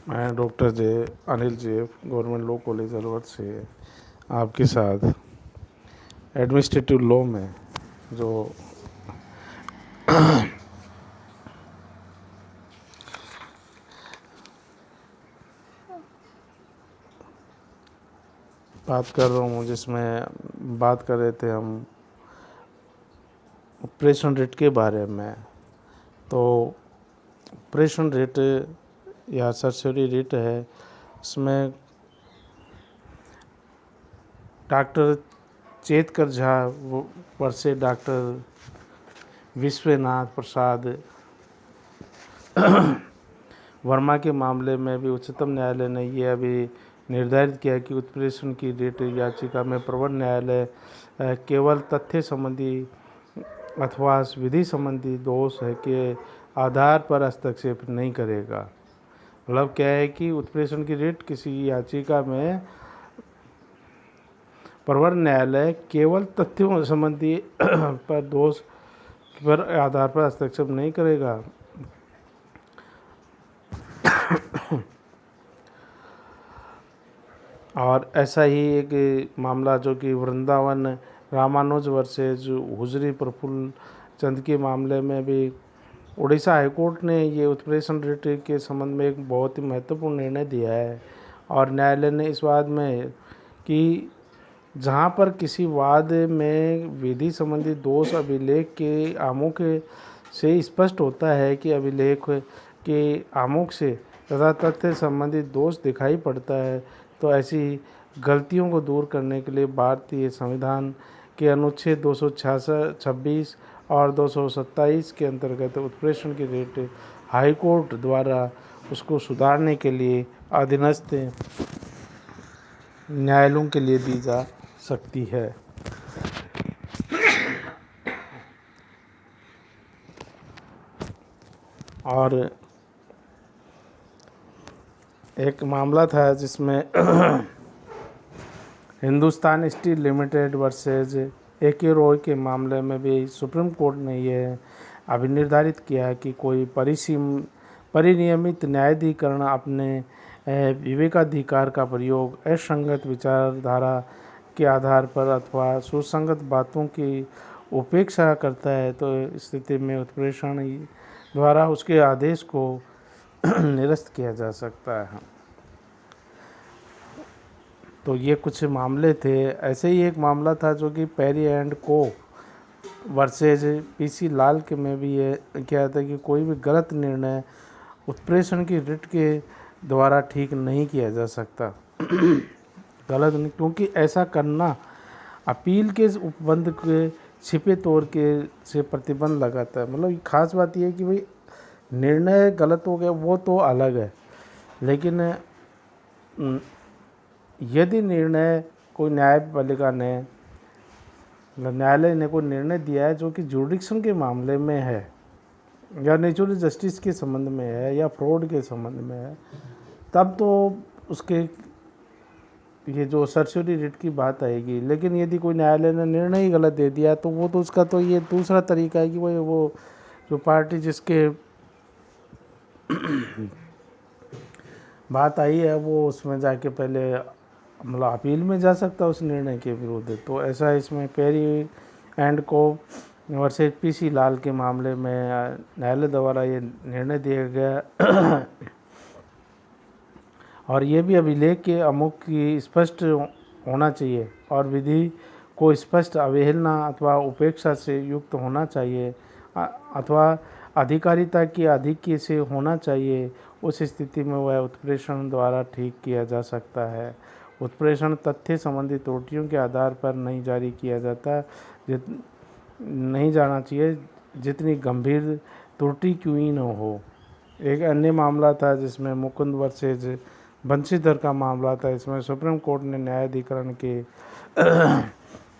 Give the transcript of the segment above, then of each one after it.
मैं डॉक्टर जे अनिल जे government law college Alwar से आपके साथ एडमिनिस्ट्रेटिव लॉ में जो बात कर रहा हूँ, जिसमें बात कर रहे थे हम ऑपरेशन रेट के बारे में। तो ऑपरेशन रेट या सर्जरी रेट है, इसमें doctor Chetkar Jha versus doctor Vishwanath Prasad Verma के मामले में भी उच्चतम न्यायालय ने यह अभी निर्धारित किया कि उत्प्रेषण की रेट याचिका में प्रवर्तन न्यायालय केवल तथ्य संबंधी अथवा विधि संबंधी दोष है के आधार पर हस्तक्षेप नहीं करेगा। मतलब क्या है कि उत्प्रेषण की रेट किसी याचिका में प्रवर्तन न्यायालय केवल तथ्यों संबंधी पर दोष पर आधार पर हस्तक्षेप नहीं करेगा। और ऐसा ही एक मामला जो कि वृंदावन रामानुज वर्सेज हुजरी प्रफुल्ल चंद के मामले में भी उड़ीसा हाईकोर्ट ने ये उत्प्रेषण रेट के संबंध में एक बहुत ही महत्वपूर्ण निर्णय दिया है। और न्यायालय ने इस बात में कि जहाँ पर किसी वाद में विधि संबंधी दोष अभिलेख के आमुख से स्पष्ट होता है कि अभिलेख के आमुख से तथा तथ्य संबंधी दोष दिखाई पड़ता है, तो ऐसी गलतियों को दूर करने के लिए भारतीय संविधान के अनुच्छेद 226 और 227 के अंतर्गत उत्प्रेषण की रेट हाईकोर्ट द्वारा उसको सुधारने के लिए अधीनस्थ न्यायालयों के लिए दी जा सकती है। और एक मामला था जिसमें Hindustan steel limited versus AK Roy के मामले में भी सुप्रीम कोर्ट ने यह अभी निर्धारित किया कि कोई परिनियमित न्यायाधिकरण अपने विवेकाधिकार का प्रयोग असंगत विचारधारा के आधार पर अथवा सुसंगत बातों की उपेक्षा करता है, तो स्थिति में उत्प्रेषण द्वारा उसके आदेश को निरस्त किया जा सकता है। तो ये कुछ मामले थे। ऐसे ही एक मामला था जो कि पेरी एंड को वर्सेज PC लाल के में भी ये क्या था कि कोई भी गलत निर्णय उत्प्रेषण की रिट के द्वारा ठीक नहीं किया जा सकता। गलत नहीं, क्योंकि ऐसा करना अपील के उपबंध के छिपे तौर के से प्रतिबंध लगाता है। मतलब खास बात यह है कि भाई निर्णय गलत हो गया वो तो अलग है, लेकिन यदि निर्णय कोई न्यायपालिका ने न्यायालय ने कोई निर्णय दिया है जो कि जुडिक्शन के मामले में है या नेचुरल जस्टिस के संबंध में है या फ्रॉड के संबंध में है, तब तो उसके ये जो सर्जरी रेट की बात आएगी। लेकिन यदि कोई न्यायालय ने निर्णय ही गलत दे दिया तो वो तो उसका तो ये दूसरा तरीका है कि वो जो पार्टी जिसके बात आई है वो उसमें जाके पहले मतलब अपील में जा सकता है उस निर्णय के विरुद्ध। तो ऐसा इसमें पेरी एंड को वर्सेज PC लाल के मामले में न्यायालय द्वारा ये निर्णय दिया गया। और ये भी अभिलेख के अमुख की स्पष्ट होना चाहिए और विधि को स्पष्ट अवहेलना अथवा उपेक्षा से युक्त होना चाहिए अथवा अधिकारिता की आधिक्य से होना चाहिए। उस स्थिति में वह उत्प्रेषण द्वारा ठीक किया जा सकता है। उत्प्रेषण तथ्य संबंधी त्रुटियों के आधार पर नहीं जारी किया जाता, नहीं जाना चाहिए जितनी गंभीर त्रुटि क्यों ही न हो। एक अन्य मामला था जिसमें मुकुंद वर्सेज बंशीधर का मामला था। इसमें सुप्रीम कोर्ट ने न्यायाधिकरण के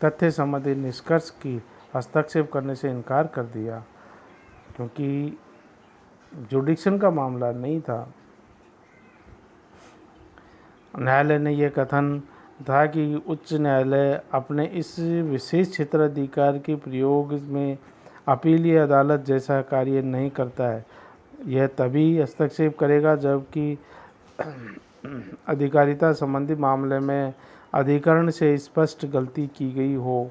तथ्य संबंधी निष्कर्ष की हस्तक्षेप करने से इनकार कर दिया, क्योंकि जुडिक्शन का मामला नहीं था। न्यायालय ने यह कथन था कि उच्च न्यायालय अपने इस विशेष क्षेत्राधिकार के प्रयोग में अपीलीय अदालत जैसा कार्य नहीं करता है। यह तभी हस्तक्षेप करेगा जबकि अधिकारिता संबंधी मामले में अधिकरण से स्पष्ट गलती की गई हो,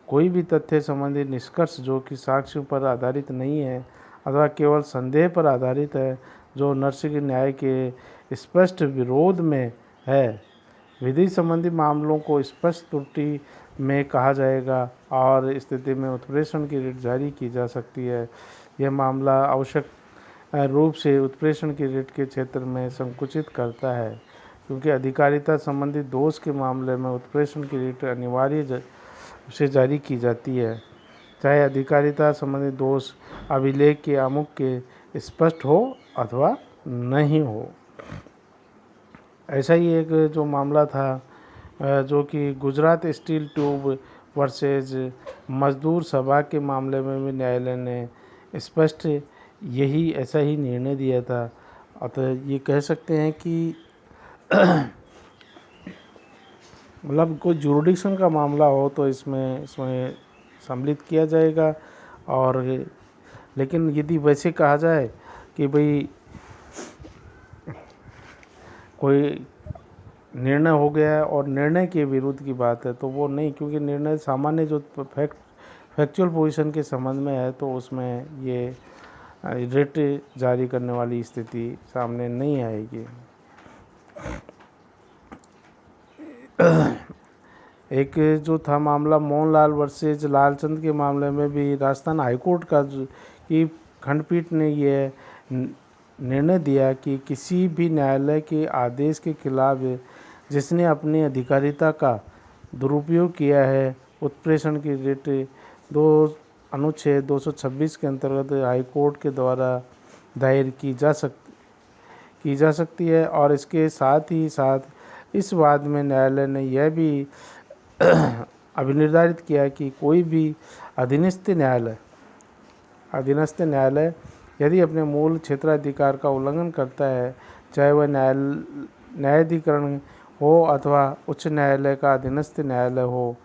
कोई भी तथ्य संबंधी निष्कर्ष जो कि साक्ष्यों पर आधारित नहीं है अथवा केवल संदेह पर आधारित है, जो नैसर्गिक न्याय के स्पष्ट विरोध में है, विधि संबंधी मामलों को स्पष्ट त्रुटि में कहा जाएगा और स्थिति में उत्प्रेषण की रिट जारी की जा सकती है। यह मामला आवश्यक रूप से उत्प्रेषण की रिट के क्षेत्र में संकुचित करता है, क्योंकि अधिकारिता संबंधी दोष के मामले में उत्प्रेषण की रिट अनिवार्य से जारी की जाती है, चाहे अधिकारिता संबंधी दोष अभिलेख के आमुख के स्पष्ट हो अथवा नहीं हो। ऐसा ही एक जो मामला था जो कि गुजरात स्टील ट्यूब वर्सेज मजदूर सभा के मामले में भी न्यायालय ने स्पष्ट यही ऐसा ही निर्णय दिया था। अतः ये कह सकते हैं कि मतलब कोई जुरिडिक्शन का मामला हो तो इसमें सम्मिलित किया जाएगा। और लेकिन यदि वैसे कहा जाए कि भाई कोई निर्णय हो गया है और निर्णय के विरुद्ध की बात है तो वो नहीं, क्योंकि निर्णय सामान्य जो फैक्चुअल पोजीशन के संबंध में है तो उसमें ये रिट जारी करने वाली स्थिति सामने नहीं आएगी। एक जो था मामला मोहनलाल वर्सेज लालचंद के मामले में भी राजस्थान हाईकोर्ट की खंडपीठ ने यह निर्णय दिया कि किसी भी न्यायालय के आदेश के खिलाफ जिसने अपनी अधिकारिता का दुरुपयोग किया है, उत्प्रेषण की रिट अनुच्छेद 226 के अंतर्गत हाईकोर्ट के द्वारा दायर की जा सकती है। और इसके साथ ही साथ इस बाद में न्यायालय ने यह भी अभिनिर्धारित किया कि कोई भी अधीनस्थ न्यायालय यदि अपने मूल क्षेत्राधिकार का उल्लंघन करता है, चाहे वह न्यायाधिकरण हो अथवा उच्च न्यायालय का अधीनस्थ न्यायालय हो,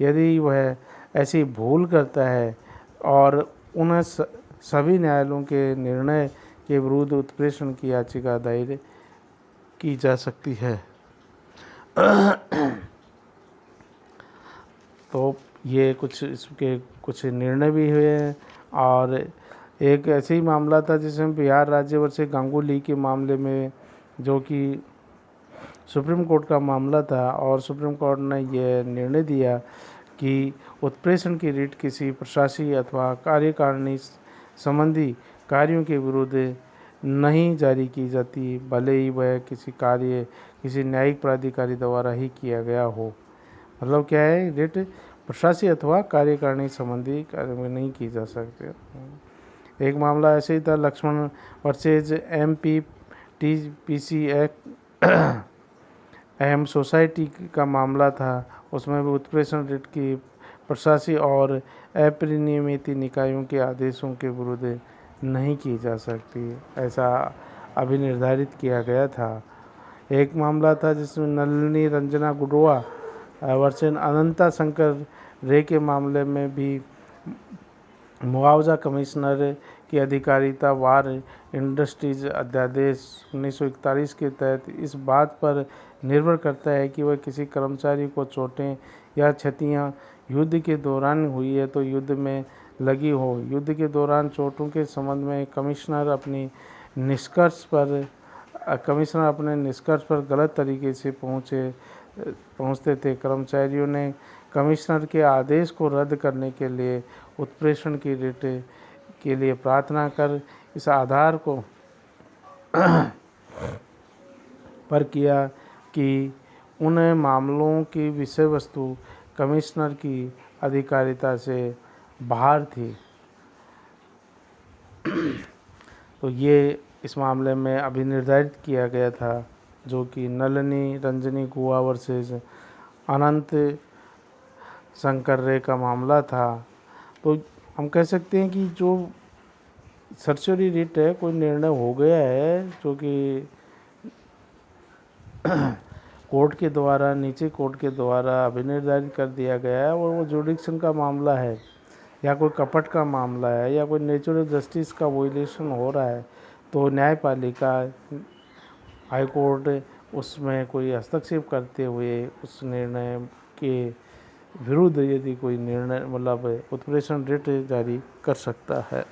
यदि वह ऐसी भूल करता है और उन सभी न्यायालयों के निर्णय के विरुद्ध उत्प्रेषण की याचिका दायर की जा सकती है। तो ये इसके कुछ निर्णय भी हुए हैं। और एक ऐसे ही मामला था जिसमें बिहार राज्य वर्सेज गांगुली के मामले में, जो कि सुप्रीम कोर्ट का मामला था, और सुप्रीम कोर्ट ने यह निर्णय दिया कि उत्प्रेषण की रिट किसी प्रशासकीय अथवा कार्यकारिणी संबंधी कार्यों के विरुद्ध नहीं जारी की जाती, भले ही वह किसी न्यायिक प्राधिकारी द्वारा ही किया गया हो। मतलब क्या है, रिट प्रशासकीय अथवा कार्यकारिणी संबंधी कार्य में नहीं की जा सकती। एक मामला ऐसे ही था, लक्ष्मण वर्सेज MPTPC अहम सोसाइटी का मामला था। उसमें भी उत्प्रेषण रिट की प्रशासकीय और अपरिनियमित निकायों के आदेशों के विरुद्ध नहीं की जा सकती, ऐसा अभिनिर्धारित किया गया था। एक मामला था जिसमें नलिनी रंजना गुडवा वर्सेज अनंता शंकर रे के मामले में भी मुआवजा कमिश्नर की अधिकारिता वार इंडस्ट्रीज अध्यादेश 1941 के तहत इस बात पर निर्भर करता है कि वह किसी कर्मचारी को चोटें या क्षतियां युद्ध के दौरान हुई है तो युद्ध में लगी हो। युद्ध के दौरान चोटों के संबंध में कमिश्नर अपने निष्कर्ष पर गलत तरीके से पहुंचते थे। कर्मचारियों ने कमिश्नर के आदेश को रद्द करने के लिए उत्प्रेषण की रिट के लिए प्रार्थना कर इस आधार को पर किया कि उन मामलों की विषय वस्तु कमिश्नर की अधिकारिता से बाहर थी। तो ये इस मामले में अभिनिर्धारित किया गया था, जो कि नलिनी रंजनी गुहा वर्सेज अनंत शंकर रे का मामला था। तो हम कह सकते हैं कि जो सर्चरी रिट है, कोई निर्णय हो गया है जो कि कोर्ट के द्वारा, नीचे कोर्ट के द्वारा अभिनिर्धारित कर दिया गया है, और वो जुडिक्शन का मामला है या कोई कपट का मामला है या कोई नेचुरल जस्टिस का वोलेशन हो रहा है, तो न्यायपालिका हाई कोर्ट उसमें कोई हस्तक्षेप करते हुए उस निर्णय के विरुद्ध यदि कोई निर्णय मतलब उत्प्रेषण रिट जारी कर सकता है।